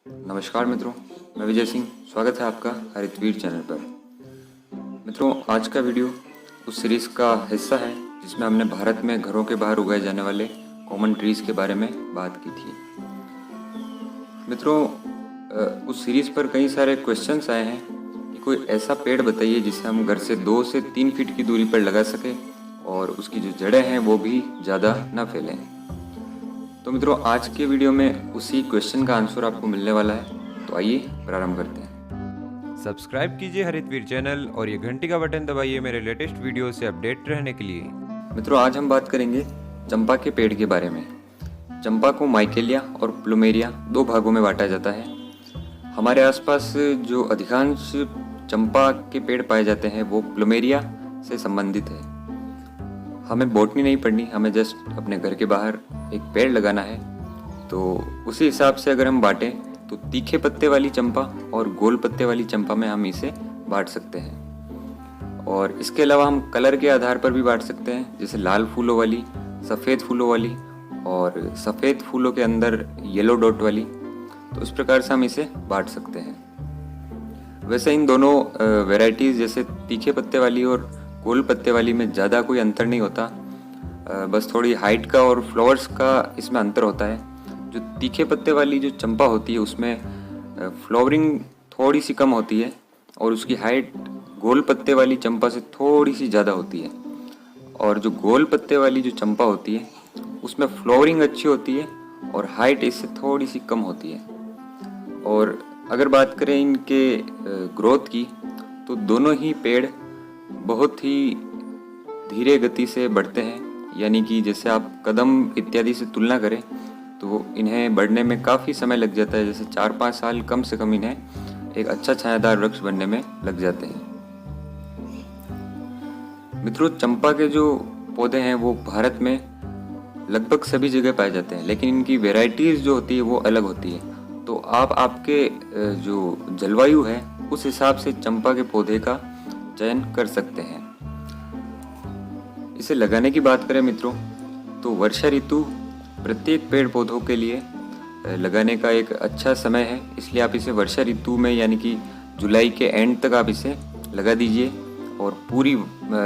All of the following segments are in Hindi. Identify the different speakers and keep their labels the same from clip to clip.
Speaker 1: नमस्कार मित्रों, मैं विजय सिंह। स्वागत है आपका हरितवीर चैनल पर। मित्रों, आज का वीडियो उस सीरीज़ का हिस्सा है जिसमें हमने भारत में घरों के बाहर उगाए जाने वाले कॉमन ट्रीज़ के बारे में बात की थी। मित्रों, उस सीरीज़ पर कई सारे क्वेश्चंस आए हैं कि कोई ऐसा पेड़ बताइए जिसे हम घर से 2 से 3 फीट की दूरी पर लगा सकें और उसकी जो जड़ें हैं वो भी ज़्यादा ना फैलें। तो मित्रों, आज के वीडियो में उसी क्वेश्चन का आंसर आपको मिलने वाला है। तो आइए प्रारंभ करते हैं।
Speaker 2: सब्सक्राइब कीजिए हरितवीर चैनल और ये घंटी का बटन दबाइए मेरे लेटेस्ट वीडियो से अपडेट रहने के लिए।
Speaker 1: मित्रों, आज हम बात करेंगे चंपा के पेड़ के बारे में। चंपा को माइकेलिया और प्लूमेरिया 2 भागों में बांटा जाता है। हमारे आसपास जो अधिकांश चंपा के पेड़ पाए जाते हैं वो प्लूमेरिया से संबंधित है। हमें बॉटनी नहीं पढ़नी, हमें जस्ट अपने घर के बाहर एक पेड़ लगाना है। तो उसी हिसाब से अगर हम बांटें तो तीखे पत्ते वाली चंपा और गोल पत्ते वाली चंपा में हम इसे बांट सकते हैं। और इसके अलावा हम कलर के आधार पर भी बांट सकते हैं, जैसे लाल फूलों वाली, सफ़ेद फूलों वाली और सफ़ेद फूलों के अंदर येलो डॉट वाली। तो इस प्रकार से हम इसे बांट सकते हैं। वैसे इन दोनों वैरायटीज़ जैसे तीखे पत्ते वाली और गोल पत्ते वाली में ज़्यादा कोई अंतर नहीं होता, बस थोड़ी हाइट का और फ्लावर्स का इसमें अंतर होता है। जो तीखे पत्ते वाली जो चंपा होती है उसमें फ्लावरिंग थोड़ी सी कम होती है और उसकी हाइट गोल पत्ते वाली चंपा से थोड़ी सी ज़्यादा होती है। और जो गोल पत्ते वाली जो चंपा होती है उसमें फ्लावरिंग अच्छी होती है और हाइट इससे थोड़ी सी कम होती है। और अगर बात करें इनके ग्रोथ की तो दोनों ही पेड़ बहुत ही धीरे गति से बढ़ते हैं, यानी कि जैसे आप कदम इत्यादि से तुलना करें तो इन्हें बढ़ने में काफ़ी समय लग जाता है। जैसे 4-5 साल कम से कम इन्हें एक अच्छा छायादार वृक्ष बनने में लग जाते हैं। मित्रों, चंपा के जो पौधे हैं वो भारत में लगभग सभी जगह पाए जाते हैं, लेकिन इनकी वेराइटीज़ जो होती है वो अलग होती है। तो आप आपके जो जलवायु है उस हिसाब से चंपा के पौधे का चयन कर सकते हैं। इसे लगाने की बात करें मित्रों, तो वर्षा ऋतु प्रत्येक पेड़ पौधों के लिए लगाने का एक अच्छा समय है। इसलिए आप इसे वर्षा ऋतु में यानी कि जुलाई के एंड तक आप इसे लगा दीजिए और पूरी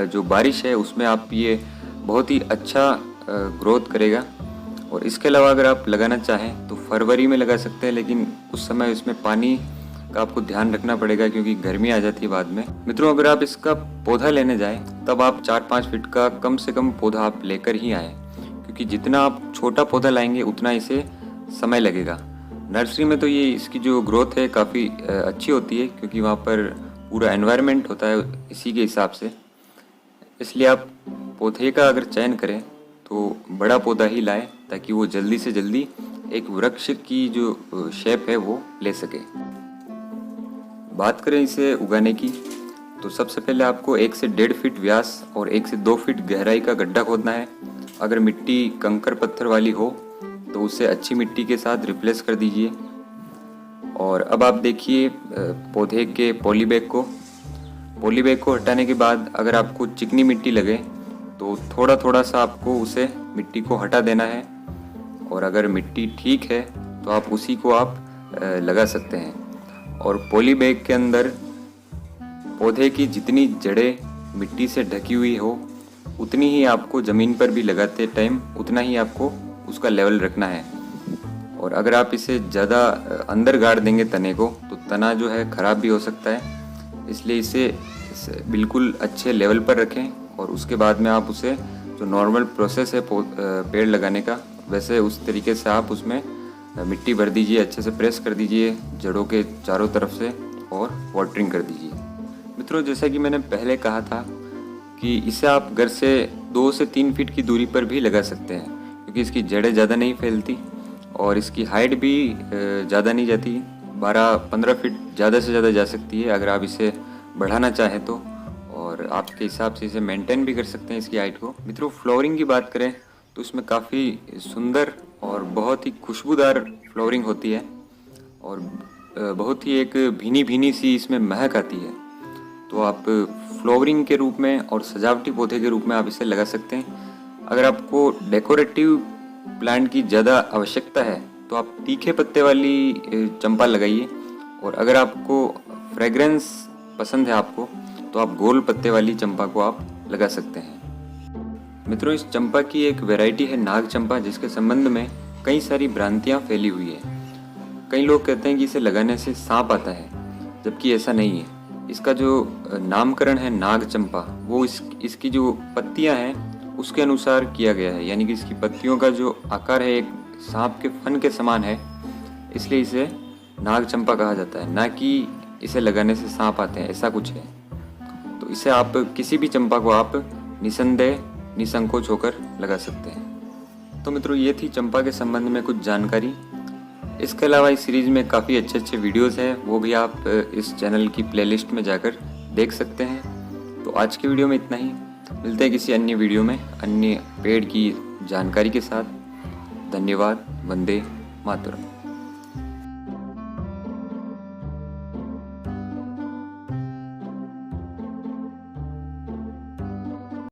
Speaker 1: जो बारिश है उसमें आप ये बहुत ही अच्छा ग्रोथ करेगा। और इसके अलावा अगर आप लगाना चाहें तो फरवरी में लगा सकते हैं, लेकिन उस समय इसमें पानी का आपको ध्यान रखना पड़ेगा क्योंकि गर्मी आ जाती है बाद में। मित्रों, अगर आप इसका पौधा लेने जाएं तब आप 4-5 फीट का कम से कम पौधा आप लेकर ही आएँ, क्योंकि जितना आप छोटा पौधा लाएंगे उतना इसे समय लगेगा। नर्सरी में तो ये इसकी जो ग्रोथ है काफ़ी अच्छी होती है क्योंकि वहाँ पर पूरा एनवायरनमेंट होता है इसी के हिसाब से। इसलिए आप पौधे का अगर चयन करें तो बड़ा पौधा ही लाएं ताकि वो जल्दी से जल्दी एक वृक्ष की जो शेप है वो ले सके। बात करें इसे उगाने की तो सबसे पहले आपको 1 से 1.5 फीट व्यास और 1 से 2 फीट गहराई का गड्ढा खोदना है। अगर मिट्टी कंकर पत्थर वाली हो तो उसे अच्छी मिट्टी के साथ रिप्लेस कर दीजिए। और अब आप देखिए पौधे के पॉलीबैग को हटाने के बाद अगर आपको चिकनी मिट्टी लगे तो थोड़ा थोड़ा सा आपको उसे मिट्टी को हटा देना है। और अगर मिट्टी ठीक है तो आप उसी को आप लगा सकते हैं। और पॉलीबैग के अंदर पौधे की जितनी जड़ें मिट्टी से ढकी हुई हो उतनी ही आपको ज़मीन पर भी लगाते टाइम उतना ही आपको उसका लेवल रखना है। और अगर आप इसे ज़्यादा अंदर गाड़ देंगे तने को तो तना जो है ख़राब भी हो सकता है। इसलिए इसे बिल्कुल अच्छे लेवल पर रखें और उसके बाद में आप उसे जो नॉर्मल प्रोसेस है पेड़ लगाने का वैसे उस तरीके से आप उसमें मिट्टी भर दीजिए, अच्छे से प्रेस कर दीजिए जड़ों के चारों तरफ से और वाटरिंग कर दीजिए। मित्रों, जैसा कि मैंने पहले कहा था कि इसे आप घर से 2 से 3 फीट की दूरी पर भी लगा सकते हैं क्योंकि इसकी जड़ें ज़्यादा नहीं फैलती और इसकी हाइट भी ज़्यादा नहीं जाती। 12-15 फीट ज़्यादा से ज़्यादा जा सकती है अगर आप इसे बढ़ाना चाहें तो, और आपके हिसाब से इसे मेंटेन भी कर सकते हैं इसकी हाइट को। मित्रों, फ्लावरिंग की बात करें तो इसमें काफ़ी सुंदर और बहुत ही खुशबूदार फ्लावरिंग होती है और बहुत ही एक भीनी भीनी सी इसमें महक आती है। तो आप फ्लावरिंग के रूप में और सजावटी पौधे के रूप में आप इसे लगा सकते हैं। अगर आपको डेकोरेटिव प्लांट की ज़्यादा आवश्यकता है तो आप तीखे पत्ते वाली चंपा लगाइए, और अगर आपको फ्रेग्रेंस पसंद है आपको, तो आप गोल पत्ते वाली चंपा को आप लगा सकते हैं। मित्रों, इस चंपा की एक वैरायटी है नाग चंपा, जिसके संबंध में कई सारी भ्रांतियाँ फैली हुई है। कई लोग कहते हैं कि इसे लगाने से सांप आता है, जबकि ऐसा नहीं है। इसका जो नामकरण है नाग चंपा, वो इसकी जो पत्तियां हैं उसके अनुसार किया गया है, यानी कि इसकी पत्तियों का जो आकार है एक सांप के फन के समान है, इसलिए इसे नाग चंपा कहा जाता है, ना कि इसे लगाने से सांप आते हैं, ऐसा कुछ है। तो इसे आप किसी भी चंपा को आप निसंदेह निसंकोच होकर लगा सकते हैं। तो मित्रों, ये थी चंपा के संबंध में कुछ जानकारी। इसके अलावा इस सीरीज़ में काफ़ी अच्छे वीडियोस हैं, वो भी आप इस चैनल की प्लेलिस्ट में जाकर देख सकते हैं। तो आज की वीडियो में इतना ही। मिलते हैं किसी अन्य वीडियो में अन्य पेड़ की जानकारी के साथ। धन्यवाद। वंदे मातरम।